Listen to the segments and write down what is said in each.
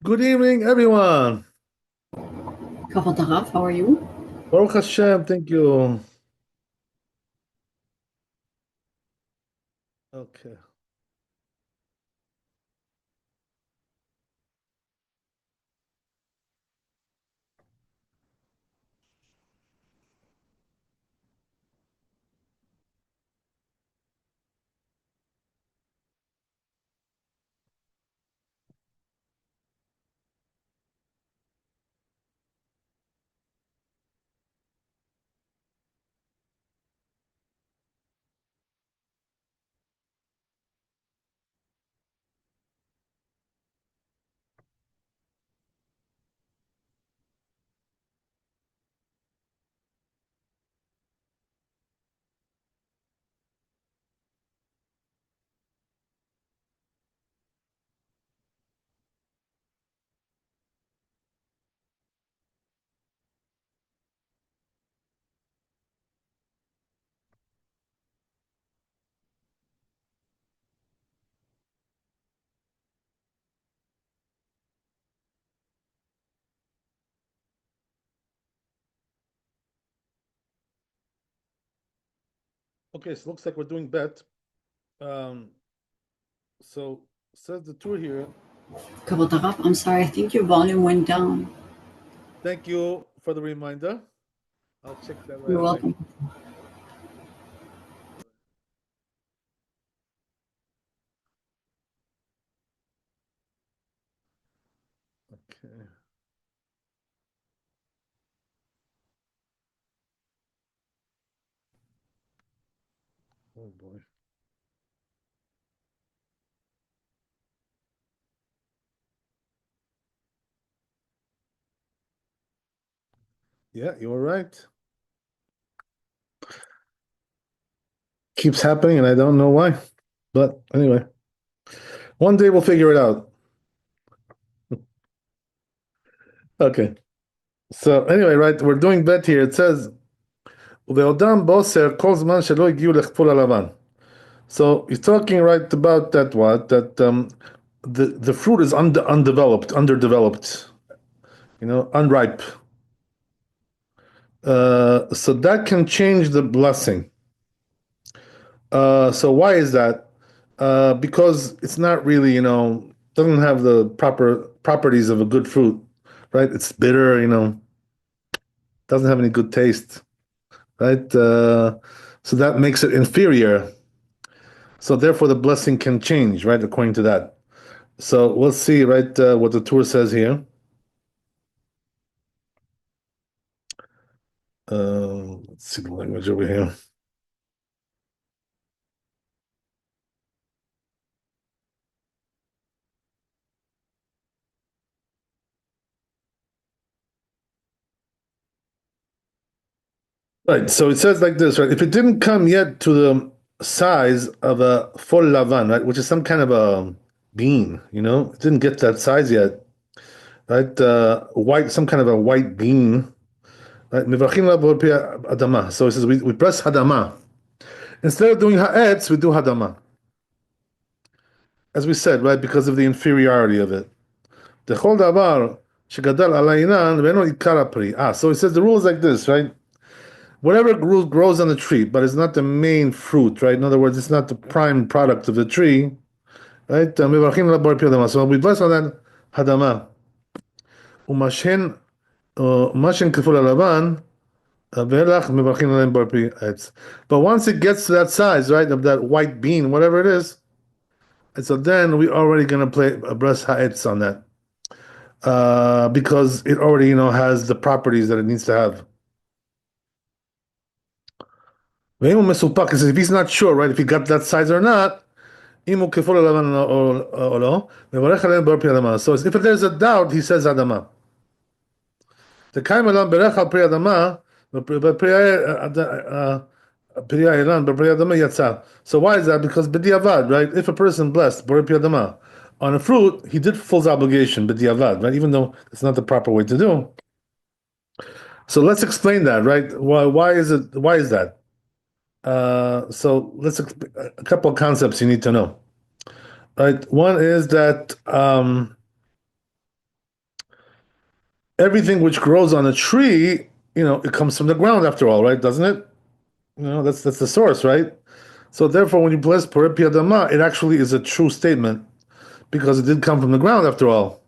Good evening, everyone. Kavod Arav, how are you? Baruch Hashem, thank you. Okay. Okay, so looks like we're doing bet. Um, so says the tour here. Kavod Arav, I'm sorry, I think your volume went down. Thank you for the reminder. I'll check that right You're away. welcome. Okay. Oh boy. Yeah, you were right. Keeps happening, and I don't know why. But anyway, one day we'll figure it out. Okay. So anyway, right, we're doing bet here. It says, "Uve'odam boser kol zman shelo higiu lechpul halavan." So he's talking right about that what that the fruit is undeveloped, underdeveloped, unripe. So that can change the blessing. So why is that? Because it's not really, doesn't have the proper properties of a good fruit, right? It's bitter, doesn't have any good taste, right? So that makes it inferior. So therefore, the blessing can change, right? According to that. So we'll see, right, what the Torah says here. Let's see the language over here. Right. So it says like this, right? If it didn't come yet to the size of a full lavan, right, which is some kind of a bean, it didn't get that size yet, right? White, some kind of a white bean, right? Mivrachim la b'or pi adama. So it says we press hadama instead of doing ha'etz, we do hadama, as we said, right? Because of the inferiority of it. Dechol davar shegadal alaynan v'eno ikara pri. So it says the rule is like this, right? Whatever grows on the tree, but it's not the main fruit, right? In other words, it's not the prime product of the tree, right? So we bless on that hadama. ומשהן משהן כפול הלבן, ואילך מברכים עליהם בר פרי עץ. But once it gets to that size, right, of that white bean, whatever it is, and so then we already gonna play a breast ha'etz on that. Because it already, has the properties that it needs to have. ואם הוא מסופק, if he's not sure, right, if he got that size or not, אם הוא כפול הלבן או לא, מברך עליהם בר פרי אדמה. So if there's a doubt, he says אדמה. דקיים אדם ברך על פרי אדמה, פרי האילן, בפרי אדמה יצא. So why is that? Because בדיעבד, right? If a person blessed, בר פרי אדמה, on a fruit, he did fulfill his obligation, בדיעבד, right? Even though it's not the proper way to do. So let's explain that, right? Why is that? So a couple of concepts you need to know. Right. One is that everything which grows on a tree, it comes from the ground after all, right? Doesn't it? That's the source, right? So therefore, when you bless Porei Pi Adama, it actually is a true statement because it did come from the ground after all.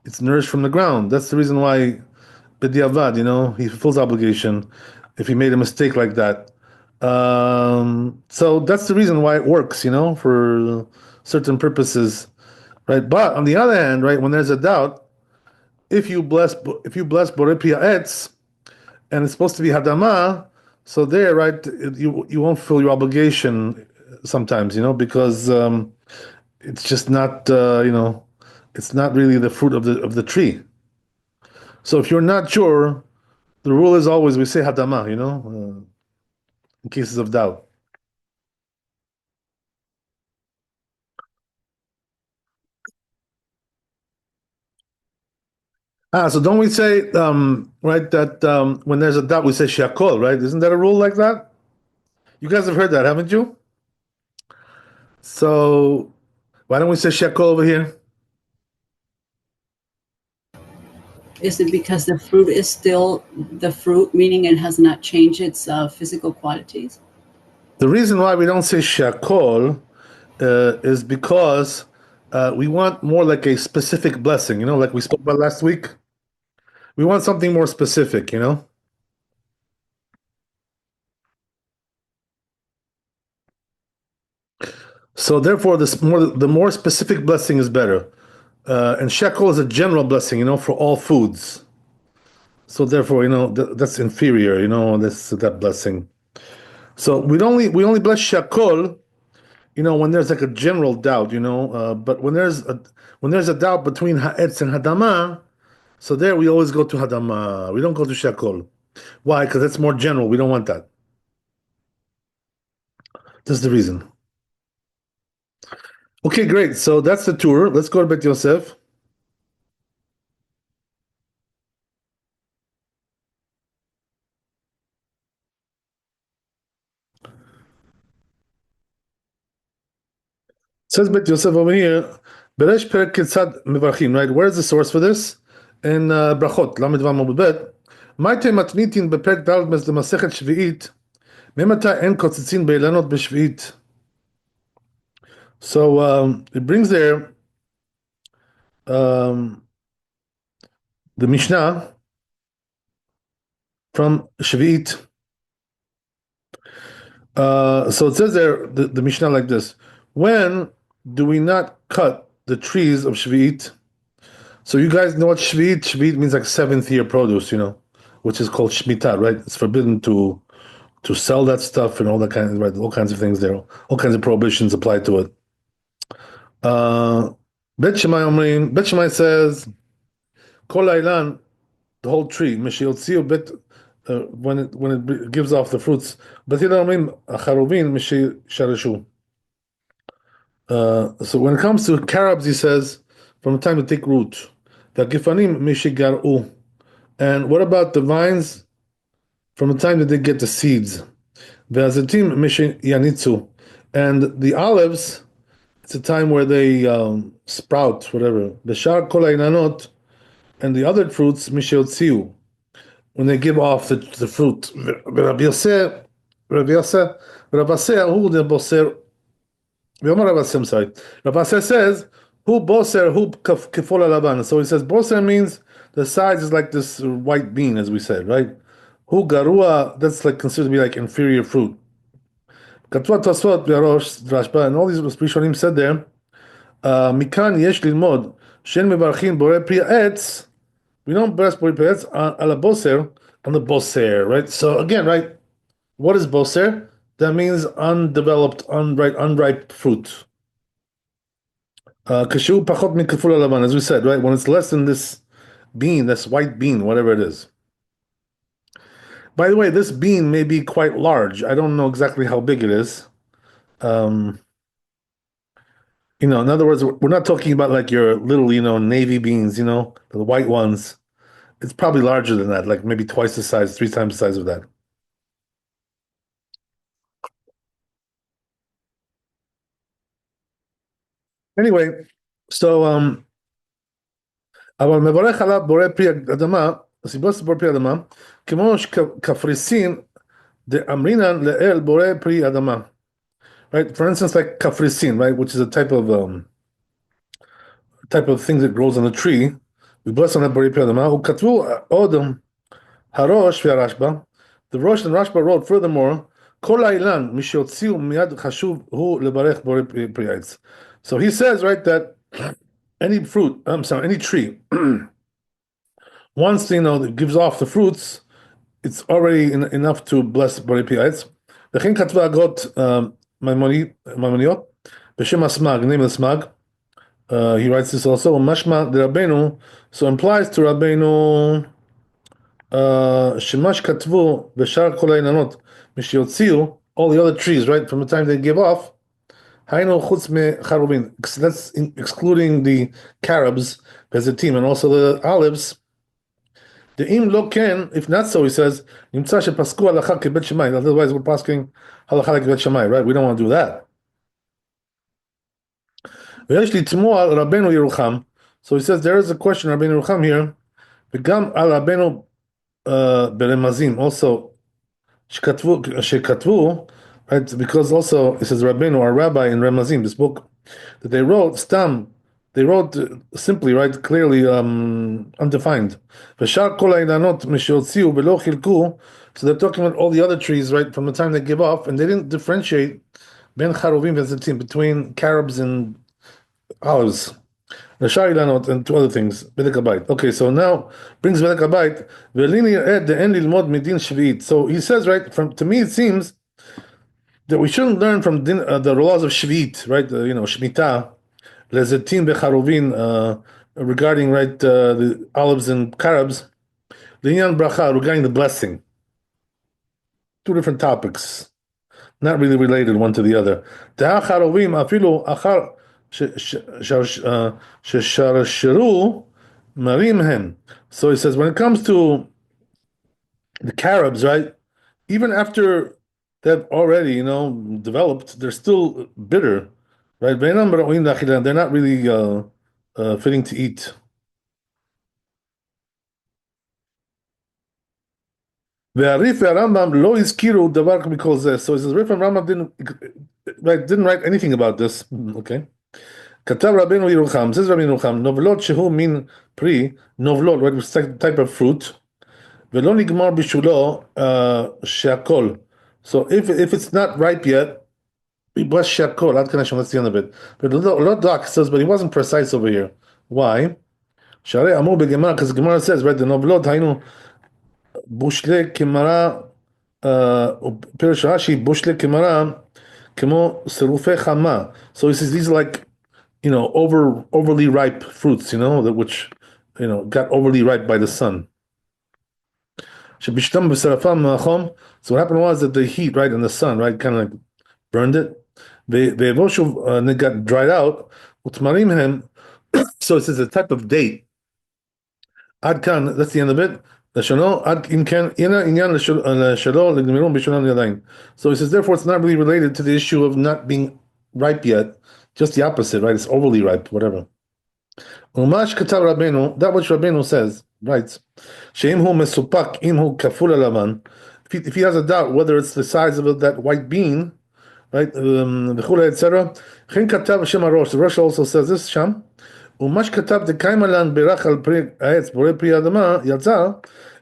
It's nourished from the ground. That's the reason why B'diavad, he fulfills obligation if he made a mistake like that. So that's the reason why it works, for certain purposes, right? But on the other hand, right, when there's a doubt, if you bless Borei Pi Ha'etz and it's supposed to be Hadama, so there, right, you won't fulfill your obligation sometimes, because it's just not, it's not really the fruit of the tree. So if you're not sure, the rule is always we say Hadama, in cases of doubt. So don't we say, right, that when there's a doubt, we say Shakol, right? Isn't that a rule like that? You guys have heard that, haven't you? So why don't we say Shakol over here? Is it because the fruit is still the fruit, meaning it has not changed its physical qualities? The reason why we don't say Shakol is because we want more like a specific blessing, like we spoke about last week. We want something more specific. So therefore, the more specific blessing is better. And shekel is a general blessing, for all foods. So therefore, that's inferior, that's that blessing. So we only bless shekel, when there's like a general doubt, but when there's a doubt between ha'etz and hadama, so there we always go to hadama. We don't go to shekel. Why? Because that's more general. We don't want that. That's the reason. Okay, great. So that's the tour. Let's go to Bet Yosef. Says Bet Yosef over here, Beresh Perek Ketzad Mevarchim, right? Where's the source for this? In Brachot, Lamed Vav Amud Bet. Maite matnitin בפרק ד' למסכת שביעית, ממתי אין קוצצין באילנות בשביעית? So it brings there the Mishnah from Shvi'it. So it says there, the Mishnah like this. When do we not cut the trees of Shvi'it? So you guys know what Shvi'it? Shvi'it means like seventh year produce, which is called Shemitah, right? It's forbidden to sell that stuff and all that kind of, right? All kinds of things there. All kinds of prohibitions apply to it. Bet Shammai says, Kol Ailan, the whole tree, Mishiotziu bet, when it gives off the fruits. But Omrim, Acharuvin, Mishi Shareshu. So when it comes to carobs, he says, from the time they take root, the Gifanim, Mishigaru. And what about the vines from the time that they get the seeds? Ve'azetim, Mishiyanitzu. And the olives, it's a time where they sprout, whatever. The Shar Kol Ainanot, and the other fruits, Mishiotziu, when they give off the fruit. Rabbi Yosef, Rabbi who the boser, I'm sorry. Rabbi says, who boser, who kefol alaban. So he says, boser means the size is like this white bean, as we said, right? Who garua, that's like considered to be like inferior fruit. Katwa tasot v'arosh drashba, and all these Rishonim said there, mikan yesh lilmod, shen mevarchin borei pri etz, we don't bless borei pri etz on la boser, on the boser, right? So again, right, what is boser? That means undeveloped, unripe fruit. Kashu pachot min keful alavan, as we said, right? When it's less than this bean, this white bean, whatever it is. By the way, this bean may be quite large. I don't know exactly how big it is. Um, in other words, we're not talking about like your little, navy beans, the white ones. It's probably larger than that, like maybe twice the size, three times the size of that. Anyway, so אבל מברך עליו בורא פרי אדמה, הסיבה שזה בורא פרי אדמה, כמו שקפריסין דאמרינן לאל בורא פרי אדמה. Right? For instance, like kafrisin, right, which is a type of thing that grows on a tree. We bless on that bari piyadama. Ukatvu odom harosh v'arashba. The Rosh and Rashba wrote furthermore, kol ha'ilan mishiotziu miyad chashuv hu lebarech bari priyatz. So he says, right, that any fruit, I'm sorry, any tree, once that gives off the fruits, it's already enough to bless bari priyatz. וכן כתבה אגרות מימוניות בשם הסמ"ג, name of the smag. He writes this also. Mashma de Rabbeinu, so implies to Rabbeinu Shemash Katvu Beshar Kol Ha'inanot Mishyotziu, all the other trees, right, from the time they give off. Hainu Chutz Me Charuvin, that's excluding the carobs, Bezetim, and also the olives. The im lo ken, if not so, he says, Nimtza shepasku halacha kebet Shammai. Otherwise, we're pasking halacha like bet Shammai, right? We don't want to do that. ויש לתמוע על רבנו ירוחם. So he says there is a question רבנו ירוחם here, וגם על רבנו ברמזים, also, שכתבו, right, because also, it says רבנו, our rabbi in Remazim, this book, that they wrote, stam, they wrote simply, right, clearly, undefined. ושאר כל העיננות משהוציאו ולא חילקו, so they're talking about all the other trees, right, from the time they give off, and they didn't differentiate בין חרובים וזיתים, between carobs and olives. The Sharilanot and two other things. Bedek Habayit. Okay, so now brings Bedek Habayit. Velini ed the en lilmod midin shvi'it. So he says, right, to me it seems that we shouldn't learn from the laws of Shvi'it, right? Shemitah, lezetim becharuvin, regarding, right, the olives and carobs. Linyan bracha, regarding the blessing. Two different topics, not really related one to the other. Teha charovim afilu achar shesharsheru marim hem. So he says when it comes to the carobs, right? Even after they've already, developed, they're still bitter, right? They're not really fitting to eat. והריף והרמב"ם לא הזכירו דבר מכל זה. So he says, Rif and Rambam didn't write anything about this. Okay. כתב רבנו ירוחם, says רבנו ירוחם, נובלות שהוא מין פרי, נובלות, right, which is a type of fruit, ולא נגמר בשולו שהכל. So if it's not ripe yet, we bless שהכל, עד כאן השם, that's the end of it. But לא דק, says, but he wasn't precise over here. Why? שהרי אמור בגמרא, because Gemara says, right, the נובלות היינו בושלי כמרה, פירוש רש"י, בושלי כמרה, כמו סירופי חמה. So he says these are like, overly ripe fruits, which, got overly ripe by the sun. שבשתם בשרפם מהחום. So what happened was that the heat, right, and the sun, right, kind of like burned it. והבושו, and it got dried out. ותמרים הם, so it says a type of date. עד כאן, that's the end of it. לשונו, עד אם כן, אינה עניין לשלו לגמירון בשונם ידיים. So he says, therefore, it's not really related to the issue of not being ripe yet, just the opposite, right? It's overly ripe, whatever. ומה שכתב רבנו, that which רבנו says, writes, שאם הוא מסופק, אם הוא כפול הלבן, if he has a doubt whether it's the size of that white bean, right, וכולי, etc., כן כתב בשם הראש, the Rosh also says this שם, ומה שכתב דקיימה לן בירך על פרי העץ, בורא פרי האדמה, יצא,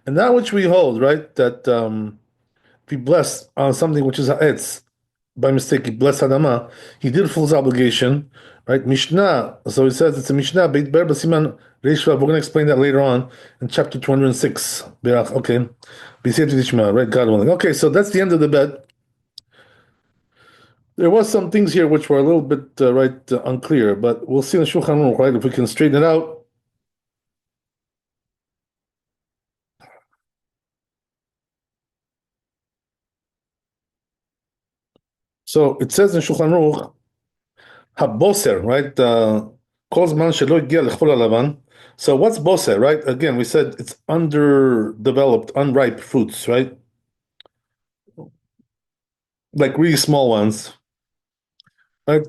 and that which we hold, right, that if he blessed on something which is ha'etz, by mistake, he blessed Adama, he did fulfill his obligation, right? Mishnah, so he says it's a Mishnah, Beit Ber Basiman Reishva. We're going to explain that later on in chapter 206. Okay. Right? God willing. Okay, so that's the end of the bed. There was some things here which were a little bit, unclear, but we'll see in the Shulchan Aruch, right, if we can straighten it out. So it says in Shulchan Aruch, Haboser, right? Calls man shelo igia lechol halavan. So what's boser, right? Again, we said it's underdeveloped, unripe fruits, right? Like really small ones. Right?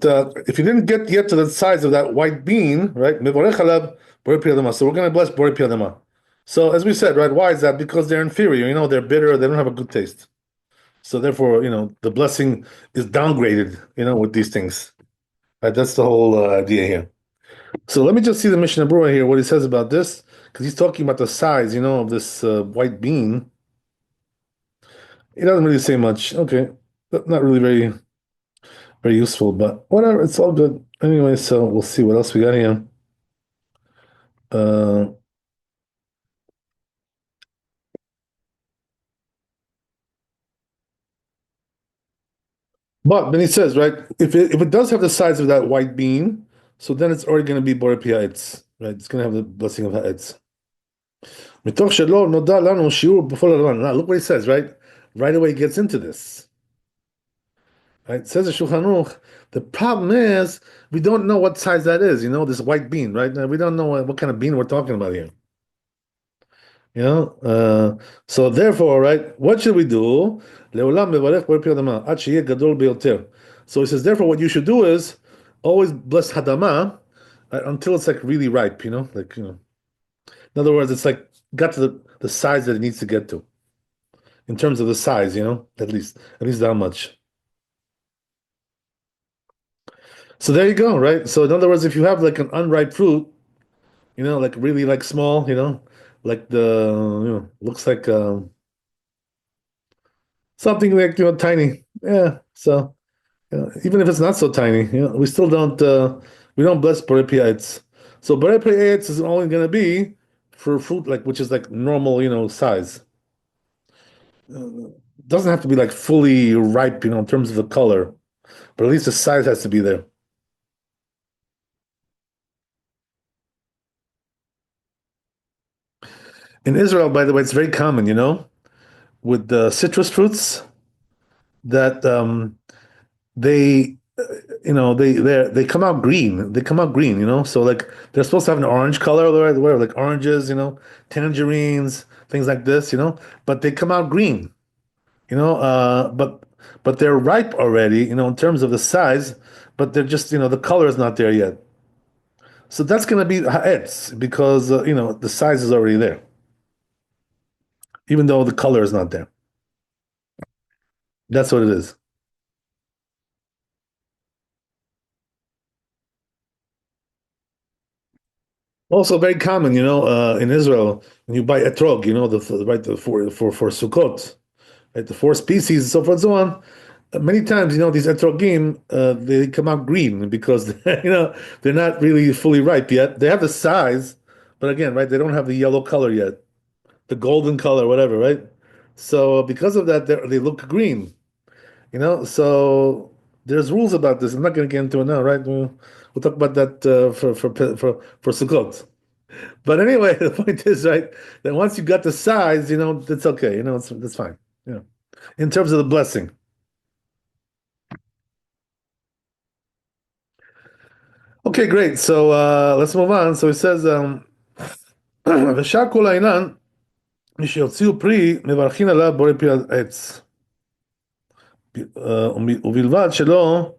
If you didn't get yet to the size of that white bean, right? Mevorech alav borei pi adama. So we're going to bless borei pi adama. So as we said, right? Why is that? Because they're inferior. They're bitter. They don't have a good taste. So therefore, the blessing is downgraded. With these things. Right? That's the whole idea here. So let me just see the Mishnah Berurah here, what he says about this, because he's talking about the size, of this white bean. He doesn't really say much. Okay, not really very, very useful, but whatever. It's all good. Anyway, so we'll see what else we got here. Uh, but then he says, right, if it does have the size of that white bean, so then it's already going to be Borei Pi Ha'etz, right? It's going to have the blessing of Ha'etz. מתוך שלא נודע לנו שיעור בפועל הלבן. Now, look what he says, right? Right away he gets into this. Right? It says in Shulchan Aruch, the problem is we don't know what size that is, this white bean, right? We don't know what kind of bean we're talking about here. So therefore, right, what should we do? לעולם מברך בורא פרי אדמה, עד שיהיה גדול ביותר. So he says, therefore, what you should do is always bless hadama until it's like really ripe, In other words, it's like got to the size that it needs to get to. In terms of the size, at least that much. So there you go, right? So in other words, if you have like an unripe fruit, like really like small, like looks like something like tiny. Yeah. So even if it's not so tiny, we still don't bless Borepiites. So Borepiites is only going to be for fruit like which is like normal, size. Doesn't have to be like fully ripe, in terms of the color, but at least the size has to be there. In Israel, by the way, it's very common, with the citrus fruits that they they come out green. They come out green, So like they're supposed to have an orange color, where like oranges, tangerines, things like this, but they come out green, but they're ripe already, in terms of the size, but they're just, the color is not there yet. So that's going to be ha'etz because the size is already there, even though the color is not there. That's what it is. Also very common, in Israel, when you buy etrog, right, for Sukkot, right, the four species, and so forth and so on. Many times, these etrogim, they come out green because, they're not really fully ripe yet. They have the size, but again, right, they don't have the yellow color yet, the golden color, whatever, right? So because of that, they look green, So there's rules about this. I'm not going to get into it now, right? We'll talk about that for Sukkot. But anyway, the point is, right, that once you got the size, that's okay. That's fine. In terms of the blessing. Okay, great. So let's move on. So it says, ושאר כל העינן, מי שיוציאו פרי, מברכין עליו בורא פרי העץ. ובלבד שלא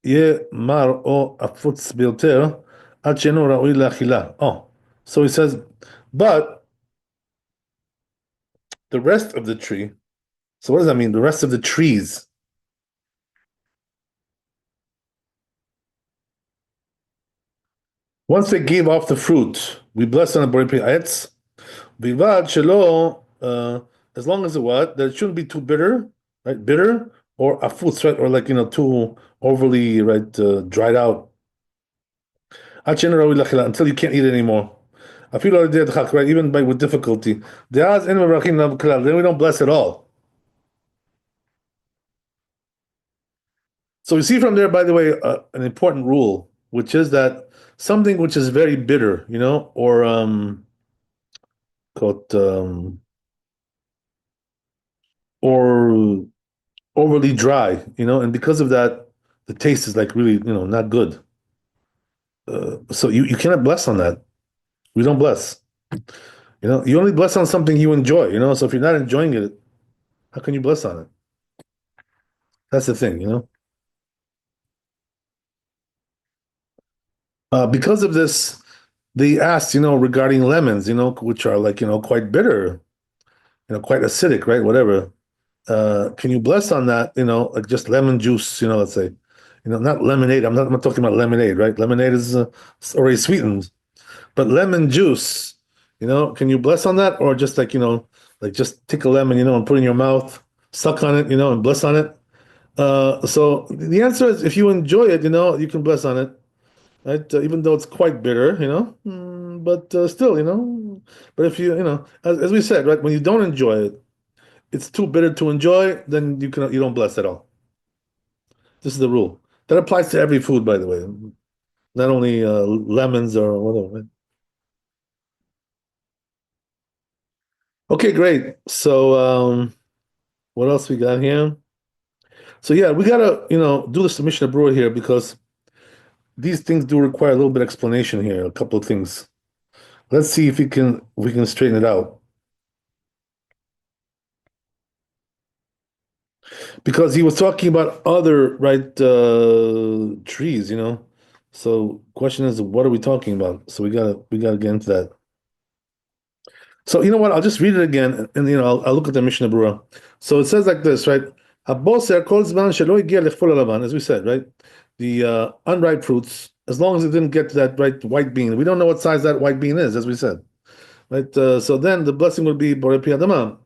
יהיה מר או עפוץ ביותר, עד שאינו ראוי לאכילה. Oh, so he says, but the rest of the tree, so what does that mean? The rest of the trees. Once they gave off the fruit, we bless on the Borei Pri Etz. Bivad shelo, as long as it what? That it shouldn't be too bitter, right? Bitter or afutz, right? Or like, too overly, right, dried out. Until you can't eat it anymore. Right? Even with difficulty. Then we don't bless at all. So we see from there, by the way, an important rule, which is that something which is very bitter, or called, or overly dry, and because of that, the taste is like really, not good. So you cannot bless on that. We don't bless. You only bless on something you enjoy, So if you're not enjoying it, how can you bless on it? That's the thing, Because of this, they asked, regarding lemons, which are like, quite bitter, quite acidic, right? Whatever. Can you bless on that, like just lemon juice, let's say, not lemonade. I'm not talking about lemonade, right? Lemonade is already sweetened, but lemon juice, can you bless on that? Or just like, like just take a lemon, and put it in your mouth, suck on it, and bless on it. So the answer is if you enjoy it, you can bless on it, right? Even though it's quite bitter, but still, but if as we said, right, when you don't enjoy it, it's too bitter to enjoy, then you don't bless at all. This is the rule. That applies to every food, by the way, not only lemons or whatever. Right? Okay, great. So what else we got here? So yeah, we gotta do the submission of brewer here because these things do require a little bit of explanation here. A couple of things. Let's see if we can straighten it out because he was talking about other right trees. So question is, what are we talking about? So we gotta get into that. So you know what? I'll just read it again, and I'll look at the Mishnah Berurah. So it says like this, right? Haboser kol zman shelo higia lechfol halavan, as we said, right? The unripe fruits, as long as it didn't get to that right white bean. We don't know what size that white bean is, as we said, right? So then the blessing would be borei pi adama,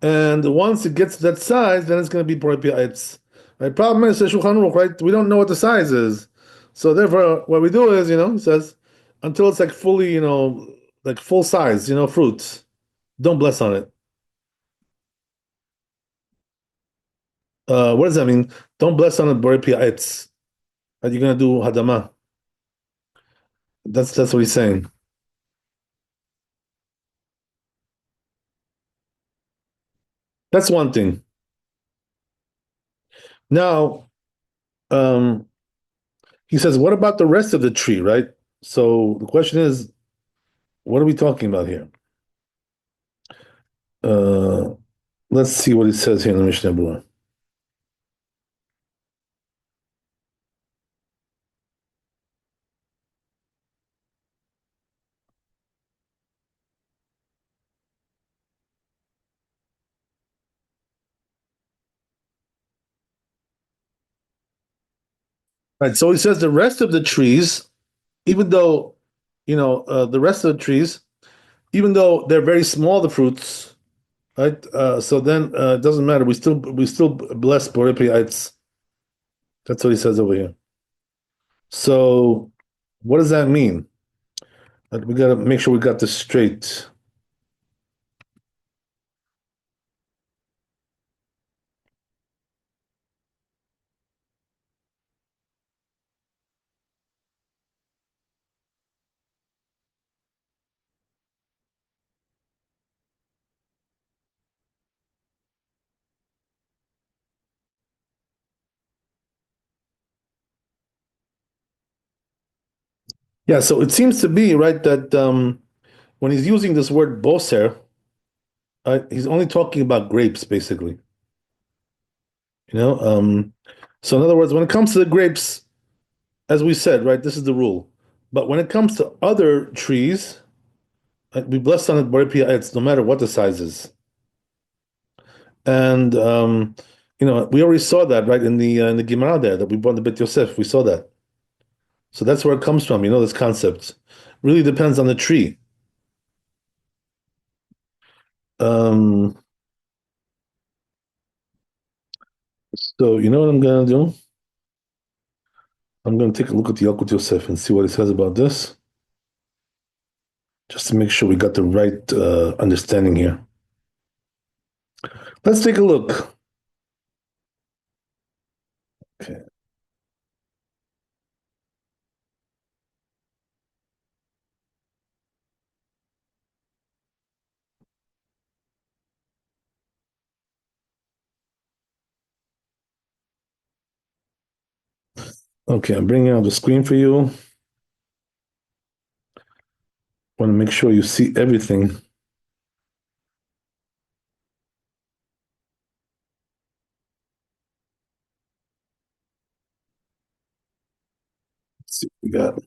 and once it gets to that size, then it's going to be borei pi etz. Right? Problem is, says Shulchan Aruch, right? We don't know what the size is, so therefore, what we do is, it says until it's like fully, like full size, fruits. Don't bless on it. What does that mean? Don't bless on it, Borei Pia Etz. Are you gonna do Hadama? That's what he's saying. That's one thing. Now, um, he says, what about the rest of the tree, right? So the question is, what are we talking about here? Uh, let's see what he says here in the Mishnah Berurah. Right. So he says the rest of the trees, even though, the rest of the trees, even though they're very small, the fruits, right? So then it doesn't matter. We still bless Borei Pia Etz. That's what he says over here. So, what does that mean? We got to make sure we got this straight. Yeah, so it seems to be right that when he's using this word boser, he's only talking about grapes, basically. You know, um, so in other words, when it comes to the grapes, as we said, right, this is the rule. But when it comes to other trees, we bless on it borei it's no matter what the size is. And we already saw that right in the Gemara there that we brought the Bet Yosef. We saw that. So that's where it comes from. This concept really depends on the tree. Um, so you know what I'm gonna do? I'm gonna take a look at the Yalkut Yosef and see what it says about this, just to make sure we got the right understanding here. Let's take a look. Okay. Okay, I'm bringing out the screen for you. Want to make sure you see everything. Let's see what we got.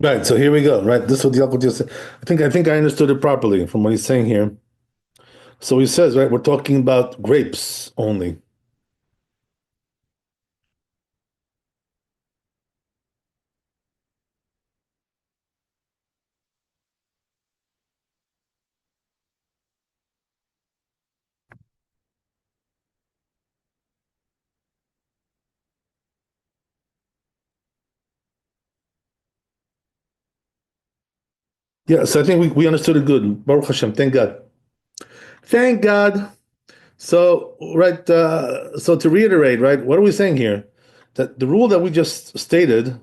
Right. So here we go. Right. This is what the Alpha said. I think I understood it properly from what he's saying here. So he says, right, we're talking about grapes only. Yeah. So I think we understood it good. Baruch Hashem. Thank God. Thank God. So right. So to reiterate, right, what are we saying here? That the rule that we just stated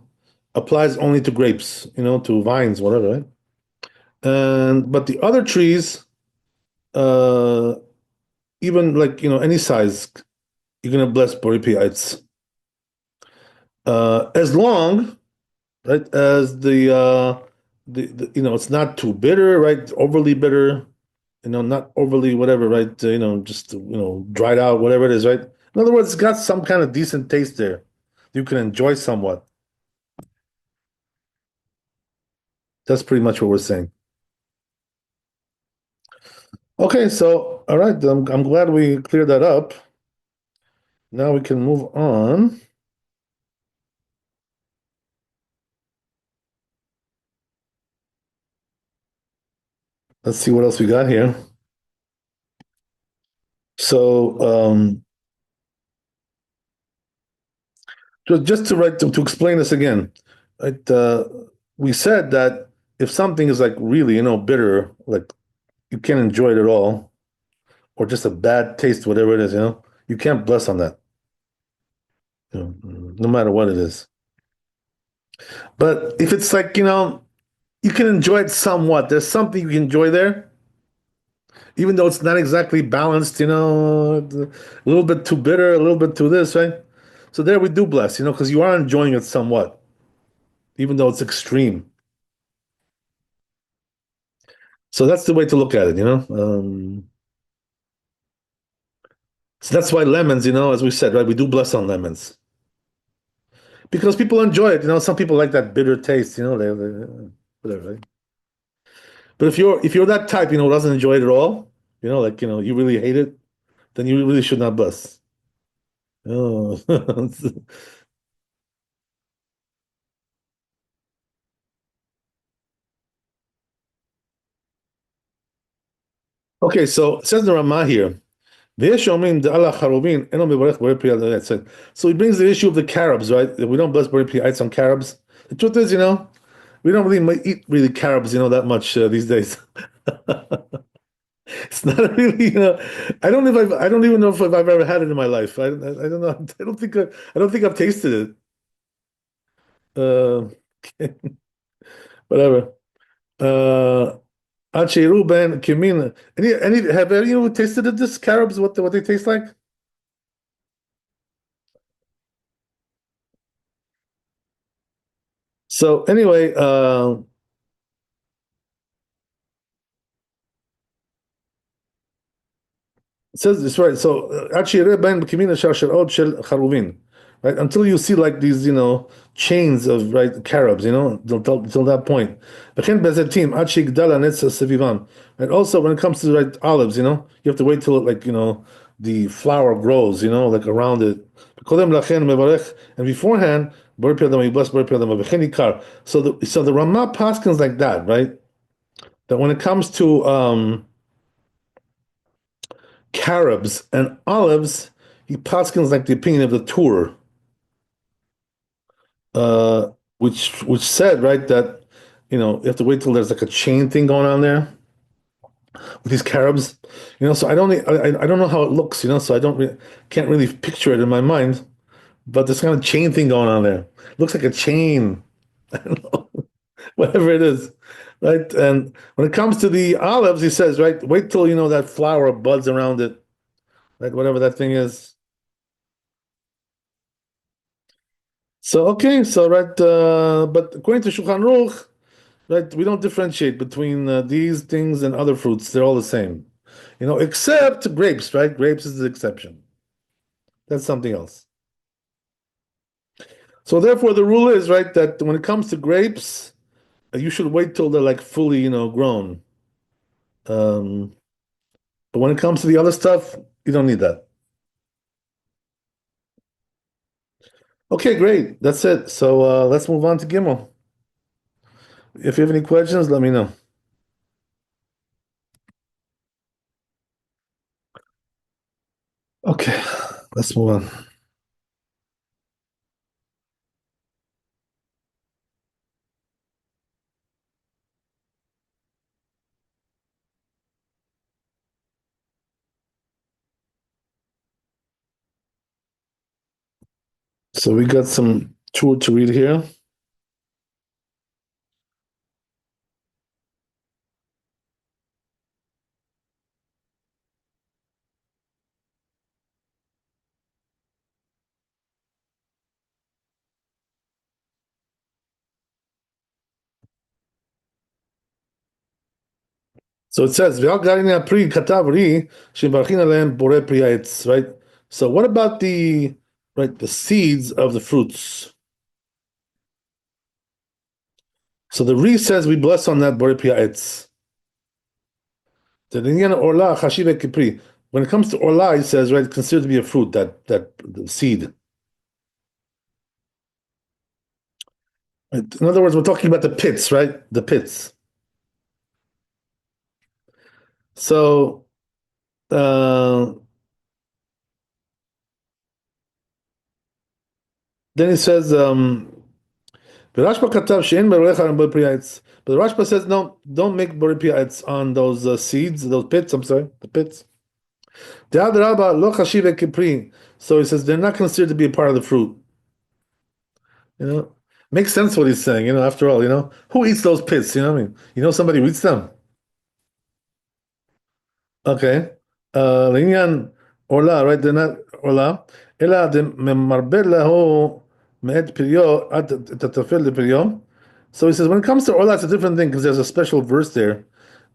applies only to grapes, to vines, whatever, right? And but the other trees, uh, even like any size, you're gonna bless Boripiites. As long, right, as the it's not too bitter, right? Overly bitter, not overly whatever, right? Just dried out, whatever it is, right? In other words, it's got some kind of decent taste there. You can enjoy somewhat. That's pretty much what we're saying. Okay, so all right, I'm glad we cleared that up. Now we can move on. Let's see what else we got here. So, just to explain this again, right? We said that if something is like really, bitter, like you can't enjoy it at all, or just a bad taste, whatever it is, you can't bless on that, no matter what it is. But if it's like, you can enjoy it somewhat. There's something you can enjoy there, even though it's not exactly balanced, a little bit too bitter, a little bit too this, right? So there we do bless, because you are enjoying it somewhat, even though it's extreme. So that's the way to look at it. So that's why lemons, as we said, right? We do bless on lemons because people enjoy it. Some people like that bitter taste, whatever. Right? But if you're that type, who doesn't enjoy it at all, like you really hate it, then you really should not bless. Oh. Okay, so it says the Ramah here. So he brings the issue of the carobs, right? That we don't bless Bori Pi'ites on carobs. The truth is, we don't really eat really carobs, that much these days. It's not really, I don't even know if I've ever had it in my life. I don't know. I don't think I've tasted it. Uh, whatever. Uh, Achiru ben Kimin. Have you tasted it, this carobs? What they taste like? So anyway, it says this right. So actually, right? Until you see like these, chains of right carobs, till that point. And also when it comes to right olives, you have to wait till it like the flower grows, like around it. And beforehand, you bless. So the Ramah paskins like that, right? That when it comes to carobs and olives, he paskins like the opinion of the Tur, uh, which said right that you have to wait till there's like a chain thing going on there with these carobs, So I don't know how it looks, So I can't really picture it in my mind, but there's kind of chain thing going on there. It looks like a chain, I don't know, whatever it is. Right, and when it comes to the olives, he says, right, wait till that flower buds around it, right, whatever that thing is. So okay, so right, but according to Shulchan Aruch, right, we don't differentiate between these things and other fruits. They're all the same, except grapes, right? Grapes is the exception. That's something else. So therefore, the rule is right that when it comes to grapes, you should wait till they're like fully, grown. Um, but when it comes to the other stuff, you don't need that. Okay, great. That's it. So let's move on to Gimel. If you have any questions, let me know. Okay, let's move on. So we got some tool to read here. So it says, "V'al garin pri katav ri shevarchin aleim bore pri ha'etz," right? So what about the seeds of the fruits? So the Re says we bless on that bore pri ha'etz. The Inyan orla chashiv kipri. When it comes to orla, he says, right, considered to be a fruit, that the seed. In other words, we're talking about the pits, right? The pits. So uh, then he says, "V'Rashba katav she'en merolecha on bore pri ha'etz." But the Rashba says, no, don't make bore pri ha'etz on those seeds, those pits. I'm sorry, the pits. The Rabbi lo chashiv kipri. So he says they're not considered to be a part of the fruit. You know, makes sense what he's saying. After all, who eats those pits? You know what I mean? Somebody who eats them. Okay. לעניין עולה, right? They're not עולה, אלא דמרבה להו מעת פריו עד תטפל לפריו. So he says, when it comes to עולה, it's a different thing because there's a special verse there,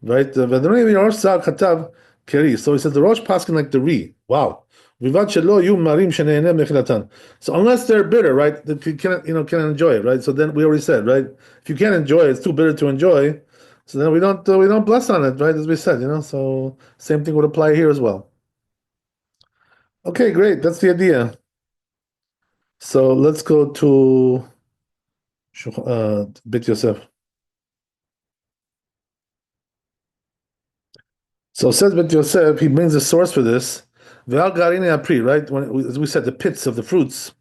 right? ואדוני ראש שר כתב כרי. So he says, the Rosh Paskin like the Re. Wow. ובלבד שלא יהיו מרים שנהנה מאכילתן. So unless they're bitter, right? That you can't enjoy it, right? So then we already said, right? If you can't enjoy it, it's too bitter to enjoy. So then we don't bless on it, right? As we said, So same thing would apply here as well. Okay, great. That's the idea. So let's go to Bit Yosef. So says Bit Yosef, he brings a source for this. Ve'al garini apri, right? As we said, the pits of the fruits.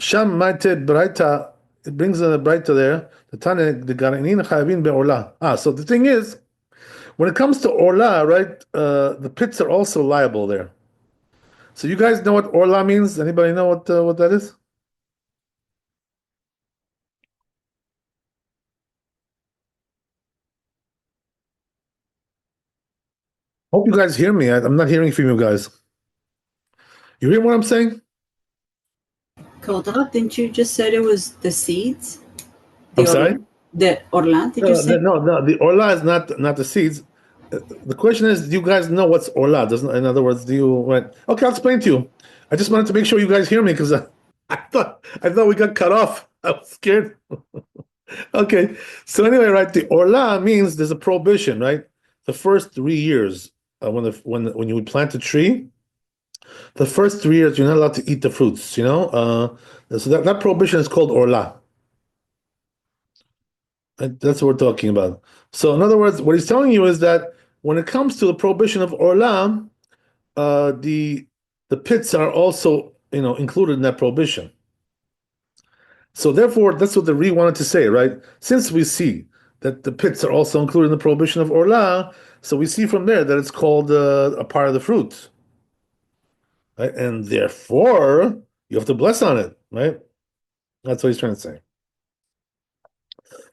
Sham maited braita. It brings in a braita there. The tane the garinin chayavin be'orla. So the thing is, when it comes to orla, right? The pits are also liable there. So you guys know what orla means? Anybody know what that is? Hope you guys hear me. I'm not hearing from you guys. You hear what I'm saying? Hold up, didn't you just said it was the seeds? I'm sorry. The orlan, did you No, say? no. The orla is not the seeds. The question is, do you guys know what's orla? In other words, do you right? Okay, I'll explain to you. I just wanted to make sure you guys hear me because I thought we got cut off. I was scared. Okay, so anyway, right? The orla means there's a prohibition, right? The first 3 years, when you would plant a tree, the first 3 years you're not allowed to eat the fruits. So that prohibition is called orla. That's what we're talking about. So, in other words, what he's telling you is that when it comes to the prohibition of orlam, the pits are also included in that prohibition. So, therefore, that's what the Re wanted to say, right? Since we see that the pits are also included in the prohibition of orla, so we see from there that it's called a part of the fruit, right? And therefore, you have to bless on it, right? That's what he's trying to say.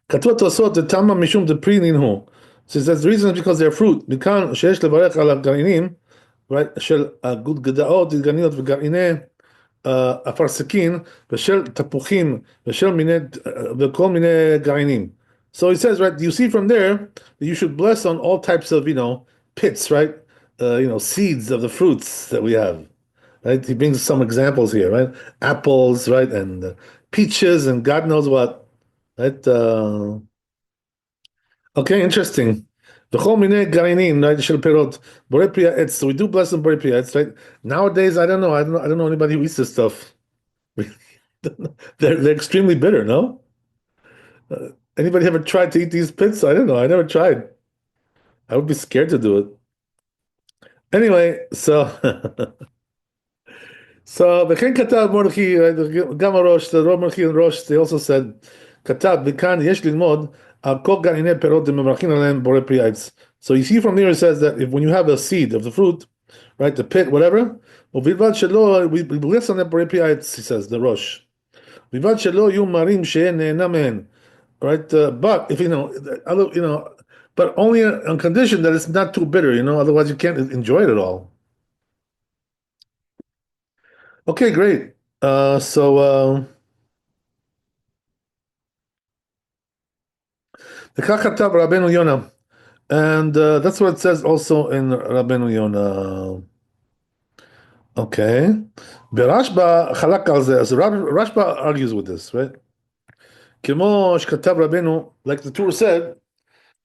כתוב תוספות דתמה משום דפרי נינהו. So the reason is because they're fruit. מכאן שיש לברך על הגרעינים, right, של גדאות, גרעיניות וגרעיני אפרסקין, ושל תפוחים, וכל מיני גרעינים. So he says, right, you see from there that you should bless on all types of, pits, right? Seeds of the fruits that we have. Right? He brings some examples here, right? Apples, right? And peaches and God knows what, right? Okay, interesting. V'chol minei garinin, right? Shel perot, borei pri ha'etz. So we do bless them borei pri ha'etz, right? Nowadays, I don't know. I don't know anybody who eats this stuff. They're extremely bitter. No. Anybody ever tried to eat these pits? I don't know. I never tried. I would be scared to do it. Anyway, so וכן כתב מordechai, גם הראש, the רוב מordechai and ראש, they also said, כתב, וכאן יש ללמוד על כל גרעיני פירות דמברכים עליהם בורא פרי עץ. So you see from there it says that if when you have a seed of the fruit, right, the pit, whatever, ובלבד שלא, we bless on that בורא פרי עץ, he says, the ראש. בלבד שלא יהיו מרים שאין נהנה מהן. Right, but if but only on condition that it's not too bitter, otherwise you can't enjoy it at all. Okay, great. The Kakatab Rabbeinu Yonah, and that's what it says also in Rabbeinu Yonah. Okay, Berashba Chalak al zeh. So Rashba argues with this, right? Kimo shkatav Rabbeinu, like the Torah said,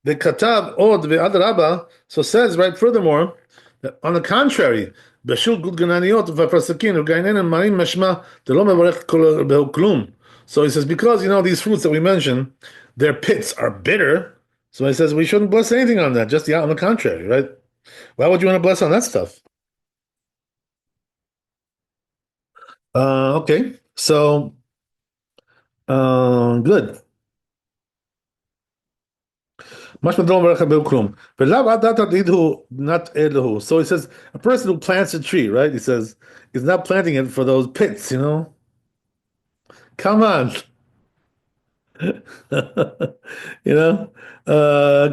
the Katav Od ve'adraba. So says right. Furthermore, that on the contrary, Bashul Gud Gananiot v'Prasakin u'Gainen Marim Meshma Delo Mevarech Kol Behu Klum. So he says because these fruits that we mentioned, their pits are bitter. So he says we shouldn't bless anything on that. Just on the contrary, right? Why would you want to bless on that stuff? Okay, so good. Mashma Delo Mevarech Behu Klum. V'lav Adata Didhu not Elahu. So he says a person who plants a tree, right? He says he's not planting it for those pits, Come on. you know,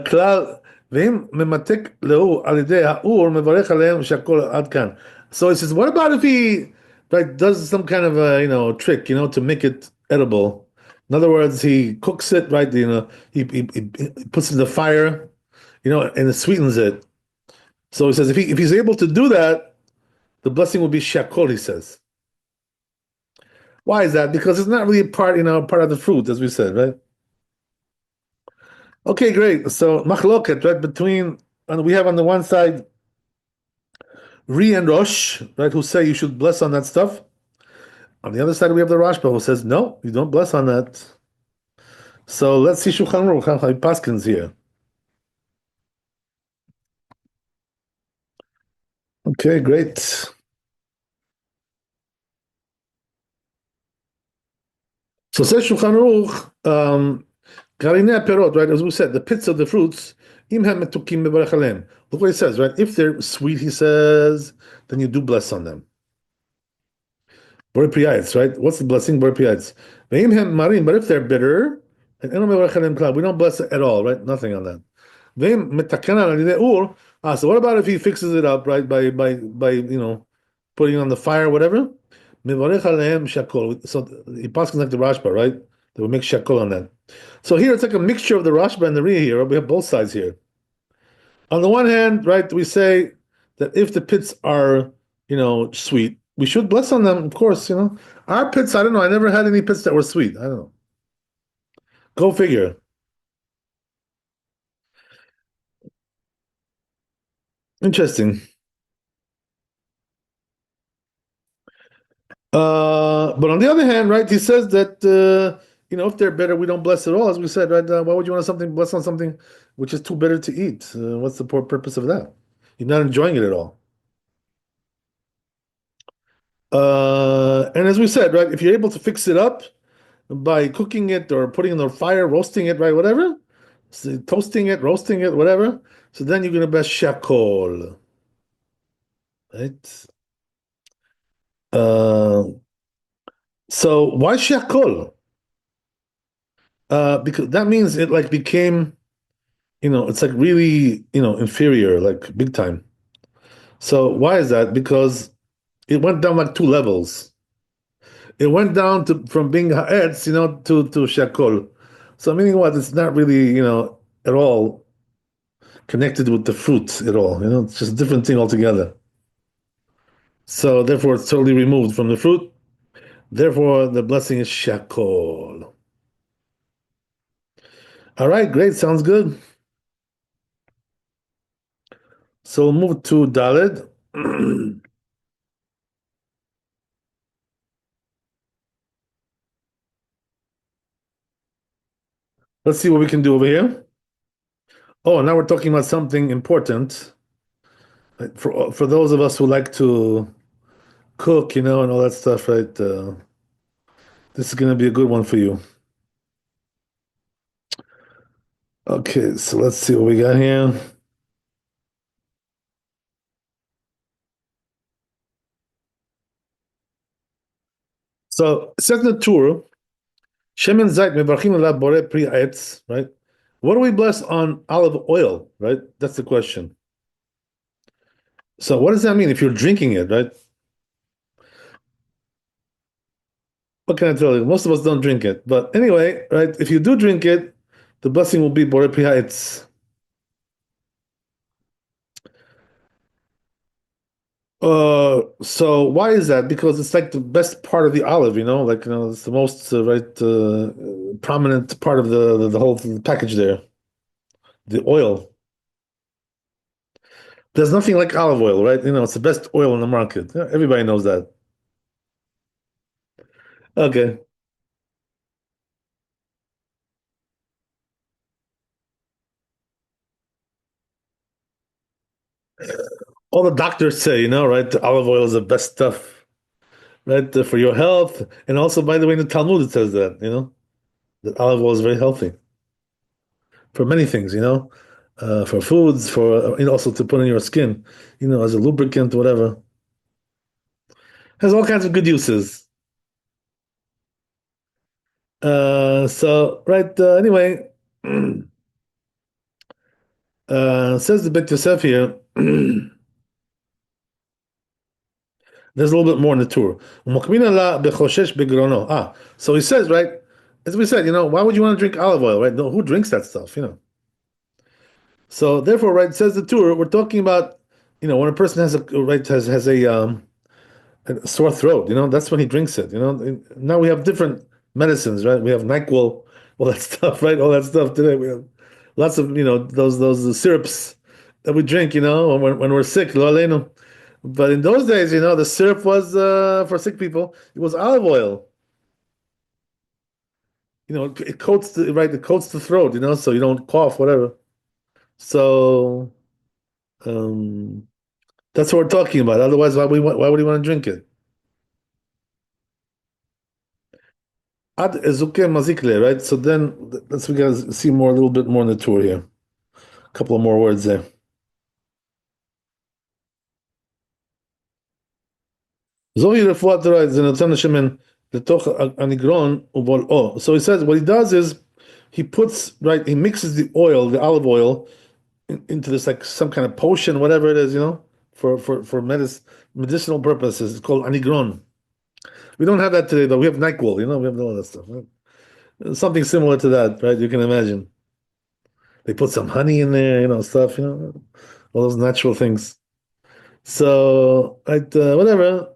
כלל, ואם ממתק לאור על ידי האור, מברך עליהם שהכל עד כאן. So he says, what about if he like does some kind of a trick, to make it edible? In other words, he cooks it, right? He puts it in the fire, and it sweetens it. So he says, if he's able to do that, the blessing will be shakol, he says. Why is that? Because it's not really part of the fruit, as we said, right? Okay, great. So machloket, right, and we have on the one side Ri and Rosh, right, who say you should bless on that stuff. On the other side, we have the Rashba who says no, you don't bless on that. So let's see Shulchan Aruch, how Paskins here. Okay, great. So says Shulchan Aruch, Garinei perot, right, as we said, the pits of the fruits, im hem metukim mevarech aleim. Look what he says, right? If they're sweet, he says, then you do bless on them. Borei pri ha'etz, right? What's the blessing? Borei pri ha'etz. Ve'im hem marim, but if they're bitter, and eno mevarech aleim klal, we don't bless it at all, right? Nothing on that. Ve'im metaken al yidei ur. So what about if he fixes it up, right? By putting it on the fire, whatever. Mevarech aleim shakol. So he passes like the Rashba, right? They will make shakol on that. So here it's like a mixture of the Rashba and the Riyah here. We have both sides here. On the one hand, right, we say that if the pits are, sweet, we should bless on them, of course, Our pits, I don't know. I never had any pits that were sweet. I don't know. Go figure. Interesting. But on the other hand, right, he says that if they're bitter, we don't bless at all, as we said, right? Why would you want something bless on something which is too bitter to eat? What's the purpose of that? You're not enjoying it at all. And as we said, right, if you're able to fix it up by cooking it or putting it on the fire, roasting it, right, whatever, so toasting it, roasting it, whatever, so then you're gonna bless shakol, right? Uh, so why shakol? Because that means it like became, it's like really, inferior, like big time. So why is that? Because it went down like two levels. It went down from being ha'etz, to shakol. So meaning what? It's not really, at all connected with the fruit at all. It's just a different thing altogether. So therefore, it's totally removed from the fruit. Therefore, the blessing is shakol. All right, great, sounds good. So we'll move to Daled. Let's see what we can do over here. Oh, now we're talking about something important for those of us who like to cook, and all that stuff, right? This is going to be a good one for you. Okay, so let's see what we got here. So it says in the Torah, Shemen Zait mevarchim ala borei pri etz, right? What do we bless on olive oil, right? That's the question. So what does that mean if you're drinking it, right? What can I tell you? Most of us don't drink it. But anyway, right, if you do drink it, the blessing will be borei pri etz. So why is that? Because it's like the best part of the olive, like it's the most right prominent part of the whole package there. The oil. There's nothing like olive oil, right? It's the best oil in the market. Yeah, everybody knows that. Okay. All the doctors say, right? The olive oil is the best stuff, right? For your health. And also, by the way, in the Talmud it says that, that olive oil is very healthy for many things, for foods, for also to put on your skin, as a lubricant, whatever. Has all kinds of good uses. So right, anyway, says the Bet Yosef here. There's a little bit more in the tour. So he says, right, as we said, why would you want to drink olive oil, right? No, who drinks that stuff? So therefore, right, says the tour, we're talking about, when a person has a sore throat, that's when he drinks it. Now we have different medicines, right? We have NyQuil, all that stuff, right? All that stuff today. We have lots of, those syrups that we drink, when we're sick, lo aleinu. But in those days, the syrup was for sick people. It was olive oil. It coats it coats the throat, so you don't cough, whatever. So that's what we're talking about. Otherwise, why would you want to drink it? Ad ezuke mazikle, right? So then let's we gotta see more a little bit more in the tour here. A couple of more words there. Zohi refuat Torah is notן השמן לתוך הנגרון ובולעו. So he says what he does is he mixes the oil, the olive oil, into this like some kind of potion, whatever it is, for medicinal purposes. It's called anigron. We don't have that today, but we have NyQuil, we have all that stuff. Right? Something similar to that, right? You can imagine. They put some honey in there, stuff, all those natural things. So, right, whatever.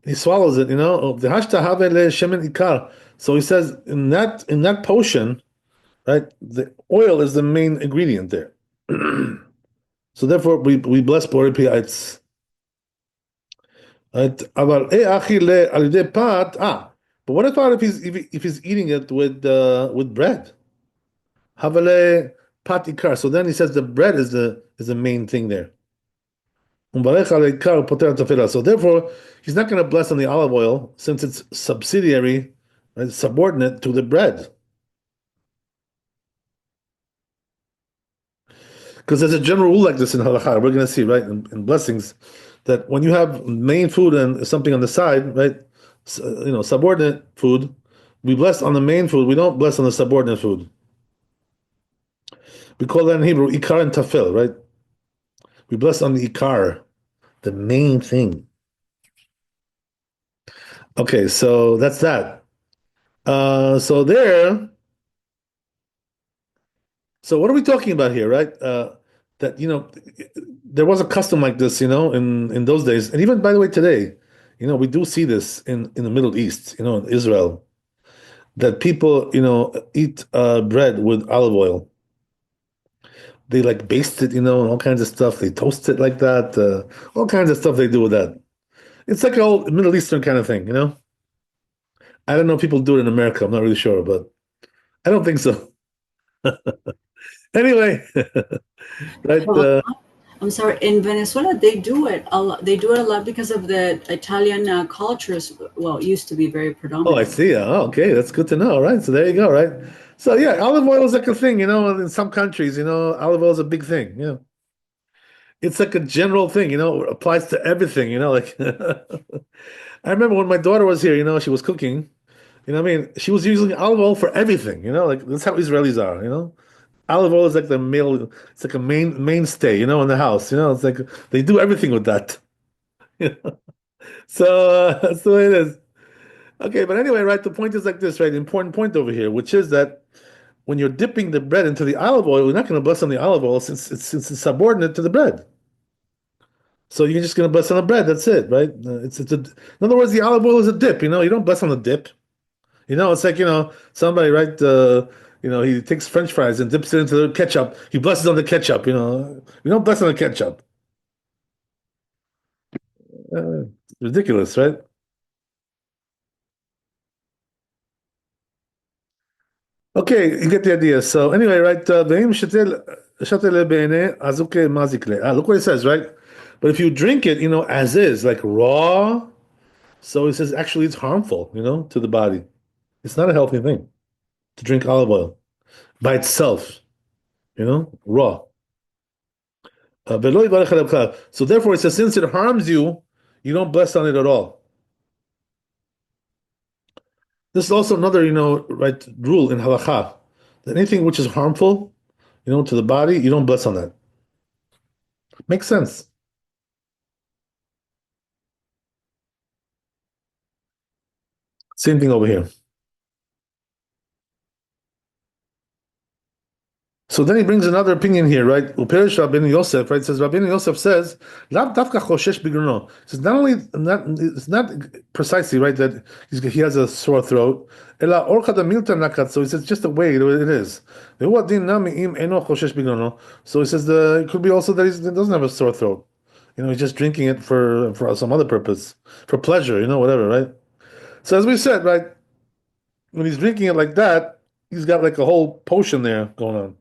He swallows it, The hashta have shemen ikar. So he says in that potion, right, the oil is the main ingredient there. So therefore, we bless Borei Pri Eitz. Right? But what about if he's eating it with bread? Havale pat ikar. So then he says the bread is the main thing there. So therefore, he's not going to bless on the olive oil since it's subsidiary, right, subordinate to the bread. Because there's a general rule like this in halakha. We're going to see, right, in blessings, that when you have main food and something on the side, right, subordinate food, we bless on the main food. We don't bless on the subordinate food. We call that in Hebrew ikar and tafel, right? We bless on the ikar, the main thing. Okay, so that's that. So there. So what are we talking about here, right? That there was a custom like this, in those days, and even by the way today, we do see this in the Middle East, in Israel, that people, eat bread with olive oil. They like baste it, and all kinds of stuff. They toast it like that. All kinds of stuff they do with that. It's like an old Middle Eastern kind of thing. I don't know if people do it in America. I'm not really sure, but I don't think so. Anyway, right? Well, I'm sorry. In Venezuela, they do it a lot. They do it a lot because of the Italian cultures. Well, it used to be very Oh, I predominant. see. Oh, okay, that's good to know. Right. So there you go. Right. So yeah, olive oil is like a thing. In some countries, olive oil is a big thing. It's like a general thing. It applies to everything. Like I remember when my daughter was here. She was cooking. What I mean, she was using olive oil for everything. Like that's how Israelis are. Olive oil is like the meal. It's like a mainstay. In the house. It's like they do everything with that. So that's the way it is. Okay, but anyway, right? The point is like this, right? The important point over here, which is that when you're dipping the bread into the olive oil, you're not going to bless on the olive oil since it's subordinate to the bread. So you're just going to bless on the bread. That's it, right? In other words, the olive oil is a dip. You don't bless on the dip. It's like somebody, right? He takes French fries and dips it into the ketchup. He blesses on the ketchup. We don't bless on the ketchup. Ridiculous, right? Okay, you get the idea. So anyway, right? Ve'im shetel be'ene azuke mazikle. Look what it says, right? But if you drink it, as is, like raw, so it says actually it's harmful, to the body. It's not a healthy thing to drink olive oil by itself, raw. Ve'lo yivarech alev klal. So therefore, it says since it harms you, you don't bless on it at all. This is also another, right, rule in halakha that anything which is harmful, to the body, you don't bless on that. Makes sense. Same thing over here. So then he brings another opinion here, right? Uperish Rabbi Yosef, right? Says Rabbi Yosef says, "Lav dafka choshesh bigruno." Says not only not it's not precisely right that he has a sore throat. Ela orcha da milta nakat. So he says just the way it is. Ve'hu adin nami im eno choshesh bigruno. So he says it could be also that he doesn't have a sore throat. He's just drinking it for some other purpose, for pleasure, whatever, right? So as we said, right, when he's drinking it like that, he's got like a whole potion there going on.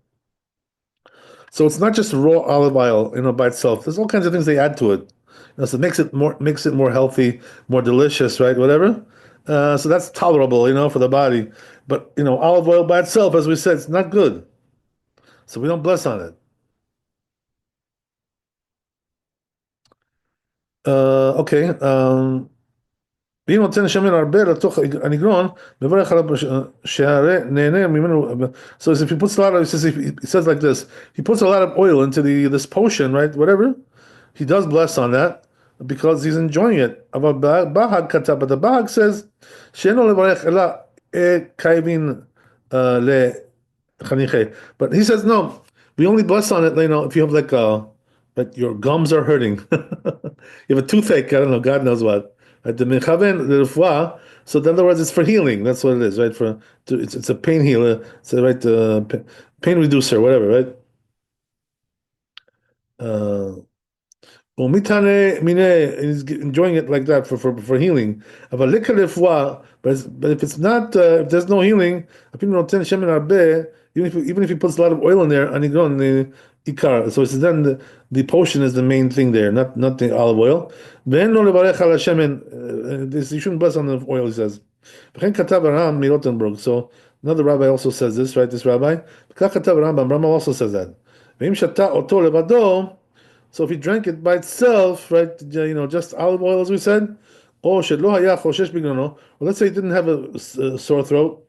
So it's not just raw olive oil, by itself. There's all kinds of things they add to it. So it makes it more healthy, more delicious, right? Whatever. So that's tolerable, for the body. But olive oil by itself, as we said, it's not good. So we don't bless on it. Okay. ואם נותן שמן הרבה לתוך הנגרון, מברך עליו שהרי נהנה ממנו. So if he puts a lot of, he says like this, he puts a lot of oil into this potion, right? Whatever. He does bless on that because he's enjoying it. אבל בהאג כתב, but the Bahag says, שאינו לברך אלא קייבין לחניכי. But he says, no, we only bless on it, if you have like your gums are hurting. You have a toothache, I don't know, God knows what. Right? The minchaven, the refuah, so in other words, it's for healing. That's what it is, right? It's a pain healer. It's a right pain reducer, whatever, right? Uh, Umitane mine is enjoying it like that for healing. But if it's not, if there's no healing, even if he puts a lot of oil in there, anigron the ikar. So it's then the potion is the main thing there, not the olive oil. This you shouldn't bless on the oil, he says. So another rabbi also says this, right? This rabbi. Rambam also says that. So if he drank it by itself, right, just olive oil, as we said, or shelo haya choshesh bignono, or let's say he didn't have a sore throat,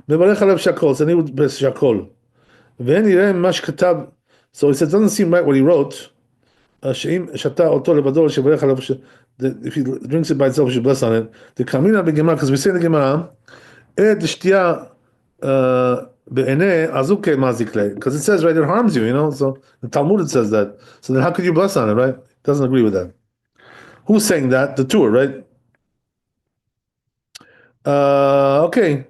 mevarech alev shakol, then he would bless shakol. Then yireh mash katab. So he said, it doesn't seem right what he wrote. She'im shata oto levado shevarech alev. If he drinks it by itself, he should bless on it. The kamina begemara, because we say in the Gemara, ed shtia be'ene azuke mazikle, because it says right, it harms you, So the Talmud it says that. So then how could you bless on it, right? Doesn't agree with that. Who's saying that? The Tur, right? Okay.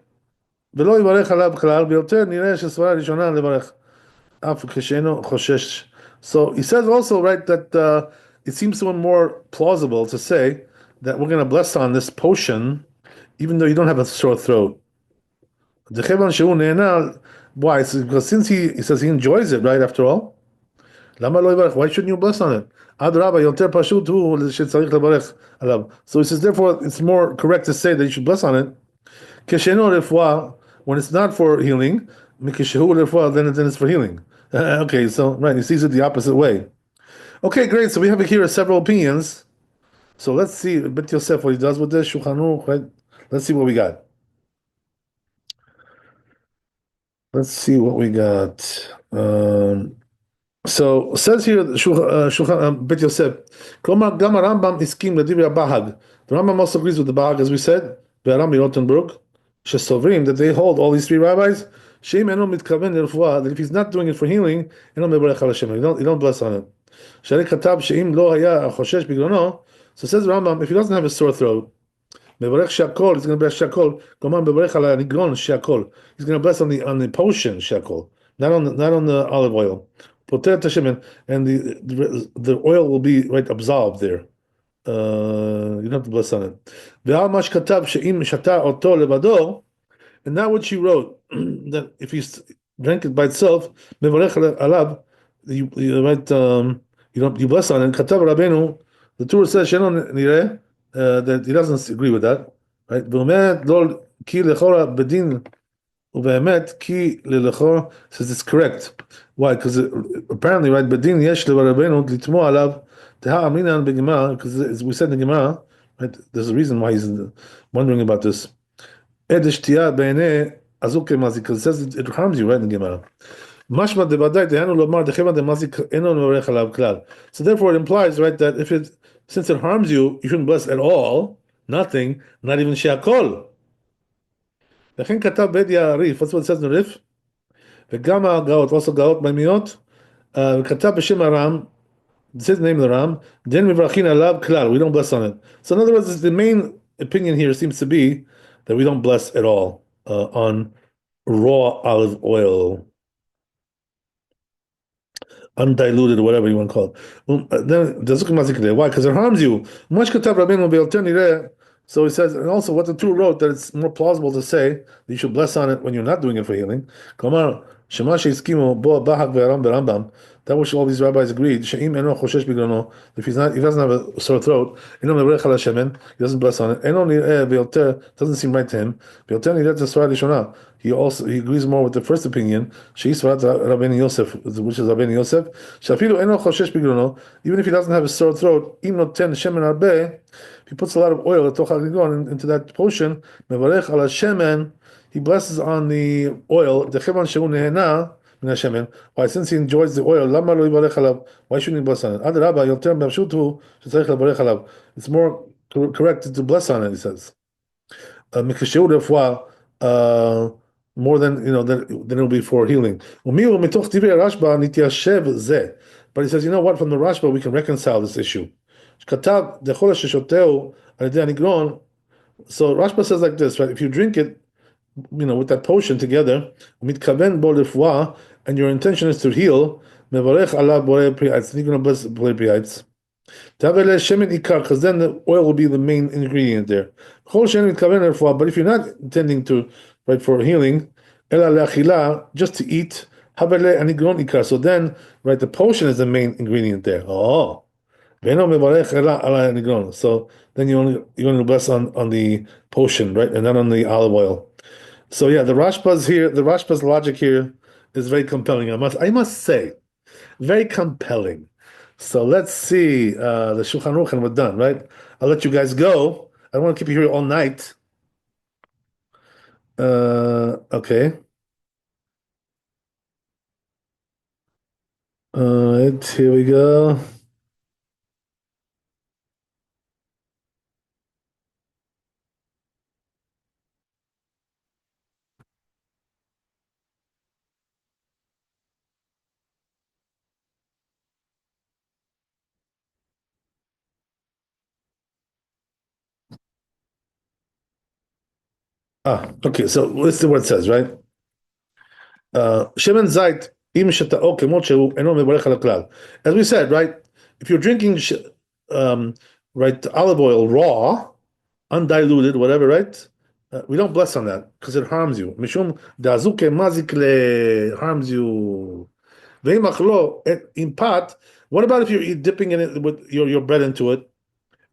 ולא יברך עליו כלל, ויותר נראה שסברה ראשונה לברך. So he says also, right, that it seems to him more plausible to say that we're going to bless on this potion, even though you don't have a sore throat. Why? Because since he says he enjoys it, right, after all. Why shouldn't you bless on it? So he says, therefore, it's more correct to say that you should bless on it. When it's not for healing, then it's for healing. Okay, so right, he sees it the opposite way. Okay, great. So we have here several opinions. So let's see Bet Yosef what he does with this Shulchan Aruch, right? Let's see what we got. Let's see what we got. So says here Shulchan Bet Yosef. Klomar Gam Rambam iskim ledivya bahag. The Rambam also agrees with the bahag, as we said. Be'aram Rotenburg. Shesovrim that they hold all these three rabbis. Sheim eno mitkaven l'refuah, that if he's not doing it for healing, eno mevarech al Hashem. You don't bless on it. Sharei katab sheim lo haya choshesh biglono. So says Rambam, if he doesn't have a sore throat, mevarech shakol, he's going to bless shakol. Goman mevarech al nigron shakol. He's going to bless on the potion shakol, not on the olive oil. Poter tashem, and the oil will be right absolved there. You don't have to bless on it. Ve'al mash katav she'im shata oto levado, and now what she wrote that if you drank it by itself, mevarech alav, you write you bless on it. Katav Rabbeinu, the Torah says shenon nireh, that he doesn't agree with that, right? V'omet lo ki lechora bedin uve'emet ki lelechor, says it's correct. Why? Because apparently, right, bedin yesh leVrabbeinu litmo alav teha aminan begimah, because as we said in the Gemara, right, there's a reason why he's wondering about this. Because it says it harms you, right, in the Gemara. So therefore it implies, right, that since it harms you, you shouldn't bless at all, nothing, not even she'akol. That's what it says in the Rif. וגם הגאות, also גאות מימיות, וכתב בשם הרם, it says the name of the Ram, then מברכים עליו כלל, we don't bless on it. So in other words, the main opinion here seems to be that we don't bless at all on raw olive oil, undiluted or whatever you want to call it. Then why? Because it harms you. So he says, and also what the two wrote, that it's more plausible to say that you should bless on it when you're not doing it for healing. That which all these rabbis agreed. If he doesn't have a sore throat, he doesn't bless on it. Doesn't seem right to him. He agrees more with the first opinion, Rabbi Yosef, which is Rabbi Yosef. Even if he doesn't have a sore throat, if he puts a lot of oil into that potion, he blesses on the oil. Why? Since he enjoys the oil, why shouldn't he bless on it? It's more correct to bless on it, he says. More than than it'll be for healing. But he says, you know what? From the Rashba, we can reconcile this issue. So Rashba says like this, right? If you drink it, with that potion together, and your intention is to heal, then you're going to bless Borei because then the oil will be the main ingredient there. But if you're not intending to, right, for healing, just to eat, so then, right, the potion is the main ingredient there. Oh. So then you're only bless on the potion, right, and not on the olive oil. So yeah, the Rashba's logic here is very compelling. I must say, very compelling. So let's see the Shulchan Aruch, and we're done, right? I'll let you guys go. I don't want to keep you here all night. Okay. Here we go. Okay. So let's see what it says, right? Shemen Zait אם שתאו כמות שהוא אינו מברך על הכלל. As we said, right, if you're drinking um, right, olive oil raw, undiluted, whatever, right? We don't bless on that because it harms you. Mishum dazuke mazikle harms you. Veimachlo in pot. What about if you're dipping in it with your bread into it?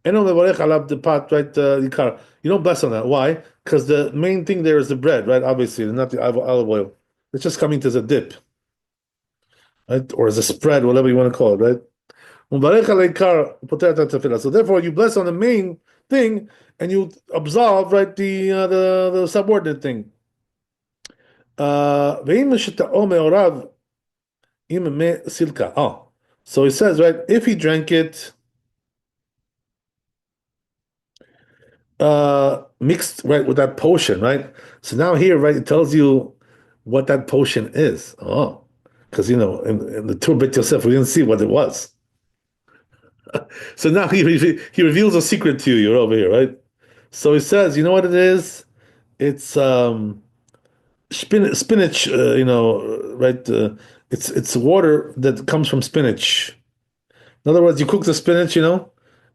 Eno mevarech alav the pot, right? Yikar. You don't bless on that. Why? Because the main thing there is the bread, right? Obviously, not the olive oil. It's just coming as a dip, right? Or as a spread, whatever you want to call it, right? So therefore, you bless on the main thing, and you absolve right the subordinate thing. So he says right if he drank it mixed right with that potion, right? So now here, right, it tells you what that potion is. Oh, because in the Tur Beit Yosef we didn't see what it was. So now he reveals a secret to you. You're over here, right? So he says, you know what it is? It's spinach. Right? It's water that comes from spinach. In other words, you cook the spinach, and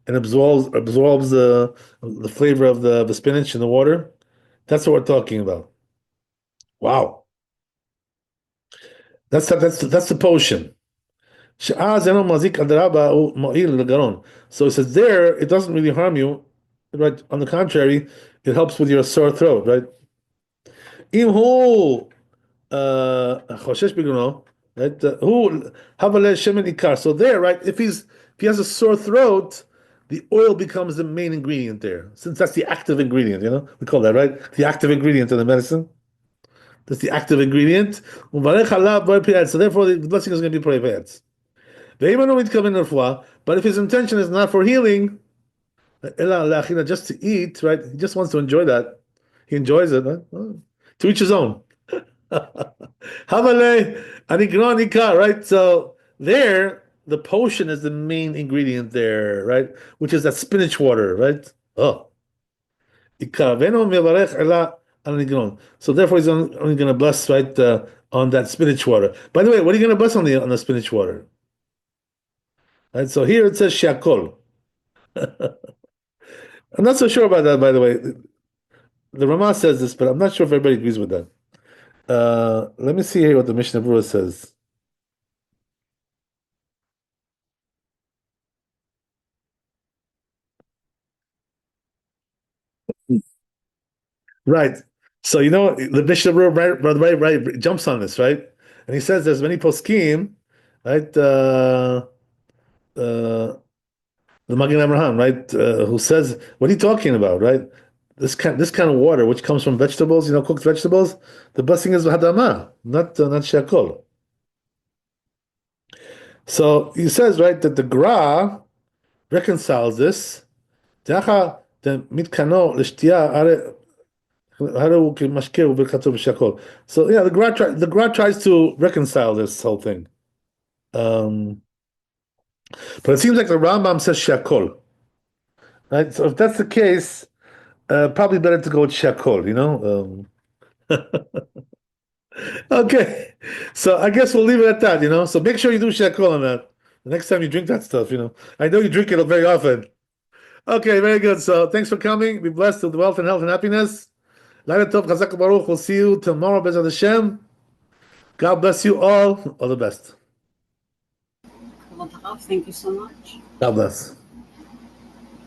absorbs the flavor of the spinach in the water. That's what we're talking about. Wow, that's the potion. שאז אינו מזיק אדרבה הוא מועיל לגרון. So it says there, it doesn't really harm you, right? On the contrary, it helps with your sore throat, right? אם הוא חושש בגרונו, right? הוא הבלה שמן עיקר. So there, right? If he has a sore throat, the oil becomes the main ingredient there, since that's the active ingredient, we call that, right? The active ingredient in the medicine. That's the active ingredient. So therefore, the blessing is going to be payats. But if his intention is not for healing, just to eat, right? He just wants to enjoy that. He enjoys it, right? To each his own. Right? So there, the potion is the main ingredient there, right? Which is that spinach water, right? Oh. So therefore, he's only going to bless, right, on that spinach water. By the way, what are you going to bless on the spinach water? Right, so here it says shakol. I'm not so sure about that, by the way. The Rama says this, but I'm not sure if everybody agrees with that. Let me see here what the Mishnah Berurah says. Right. So the Mishnah Berurah right jumps on this, right? And he says there's many poskim, right? The Magen Abraham, right? Who says, what are you talking about, right? This kind of water, which comes from vegetables, cooked vegetables, the blessing is hadama, not shakol. So he says, right, that the Gra reconciles this. So yeah, the Gra tries to reconcile this whole thing. But it seems like the Rambam says shakol. Right? So if that's the case, probably better to go with shakol, Okay. So I guess we'll leave it at that. So make sure you do shakol on that. The next time you drink that stuff. I know you drink it very often. Okay, very good. So thanks for coming. Be blessed with wealth and health and happiness. Laila Tov, Chazak Baruch. We'll see you tomorrow, Bezat Hashem. God bless you all. All the best. Thank you so much. God bless.